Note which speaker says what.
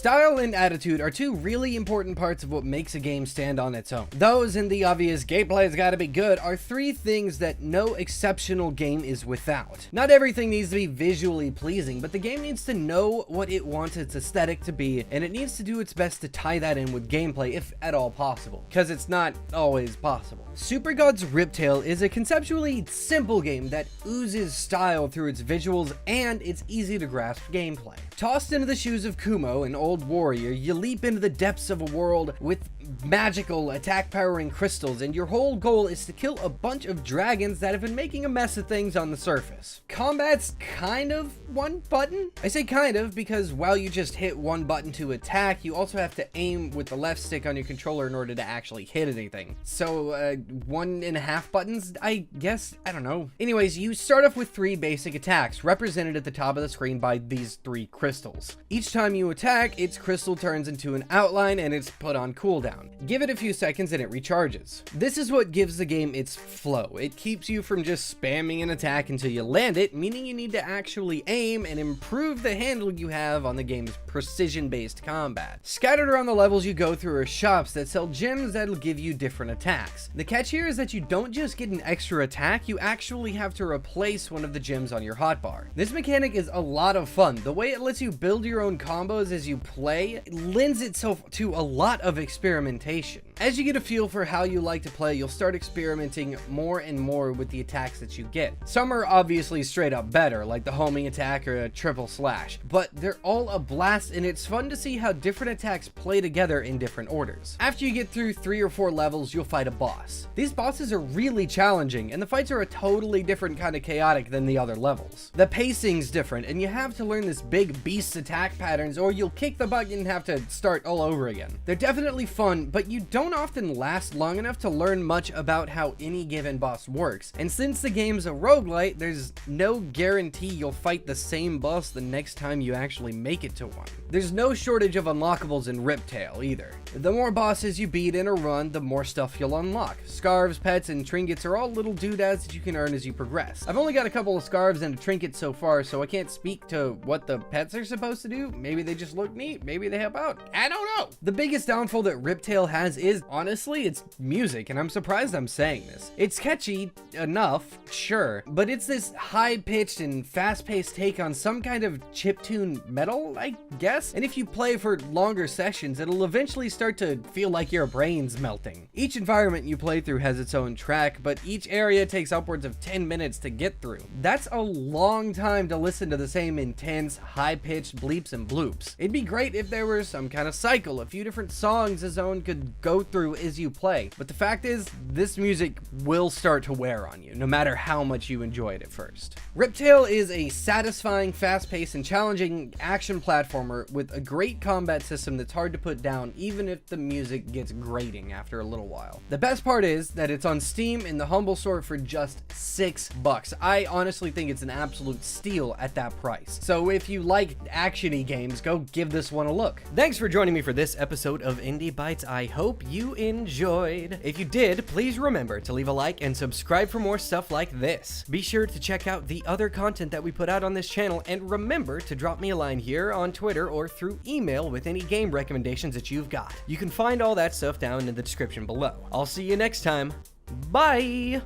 Speaker 1: Style and attitude are two really important parts of what makes a game stand on its own. Those and the obvious gameplay's gotta be good are three things that no exceptional game is without. Not everything needs to be visually pleasing, but the game needs to know what it wants its aesthetic to be, and it needs to do its best to tie that in with gameplay if at all possible, because it's not always possible. Supergod's Riptale is a conceptually simple game that oozes style through its visuals and its easy to grasp gameplay. Tossed into the shoes of Kumo, an old warrior, you leap into the depths of a world with magical attack-powering crystals, and your whole goal is to kill a bunch of dragons that have been making a mess of things on the surface. Combat's kind of one button. I say kind of because while you just hit one button to attack, you also have to aim with the left stick on your controller in order to actually hit anything. So, 1.5 buttons, I guess? I don't know. Anyways, you start off with 3 basic attacks, represented at the top of the screen by these 3 crystals. Each time you attack, its crystal turns into an outline and it's put on cooldown. Give it a few seconds and it recharges. This is what gives the game its flow. It keeps you from just spamming an attack until you land it, meaning you need to actually aim and improve the handle you have on the game's precision-based combat. Scattered around the levels you go through are shops that sell gems that'll give you different attacks. The catch here is that you don't just get an extra attack, you actually have to replace one of the gems on your hotbar. This mechanic is a lot of fun. The way it lets you build your own combos as you play lends itself to a lot of experimentation. As you get a feel for how you like to play, you'll start experimenting more and more with the attacks that you get. Some are obviously straight up better, like the homing attack or a triple slash, but they're all a blast and it's fun to see how different attacks play together in different orders. After you get through 3 or 4 levels, you'll fight a boss. These bosses are really challenging and the fights are a totally different kind of chaotic than the other levels. The pacing's different and you have to learn this big beast's attack patterns or you'll kick the button and have to start all over again. They're definitely fun, but you don't often last long enough to learn much about how any given boss works. And since the game's a roguelike, there's no guarantee you'll fight the same boss the next time you actually make it to one. There's no shortage of unlockables in Riptale either. The more bosses you beat in a run, the more stuff you'll unlock. Scarves, pets, and trinkets are all little doodads that you can earn as you progress. I've only got a couple of scarves and a trinket so far, so I can't speak to what the pets are supposed to do. Maybe they just look neat, maybe they help out. I don't know. The biggest downfall that Riptale has is, honestly, it's music, and I'm surprised I'm saying this. It's catchy enough, sure, but it's this high-pitched and fast-paced take on some kind of chiptune metal, I guess? And if you play for longer sessions, it'll eventually start to feel like your brain's melting. Each environment you play through has its own track, but each area takes upwards of 10 minutes to get through. That's a long time to listen to the same intense, high-pitched bleeps and bloops. It'd be great if there were some kind of cycle, a few different songs a zone could go through as you play, but the fact is, this music will start to wear on you, no matter how much you enjoy it at first. Riptale is a satisfying, fast-paced, and challenging action platformer with a great combat system that's hard to put down, even if the music gets grating after a little while. The best part is that it's on Steam in the Humble Store for just $6. I honestly think it's an absolute steal at that price. So if you like action-y games, go give this one a look. Thanks for joining me for this episode of Indie Bytes. I hope you enjoyed. If you did, please remember to leave a like and subscribe for more stuff like this. Be sure to check out the other content that we put out on this channel, and remember to drop me a line here on Twitter or through email with any game recommendations that you've got. You can find all that stuff down in the description below. I'll see you next time. Bye!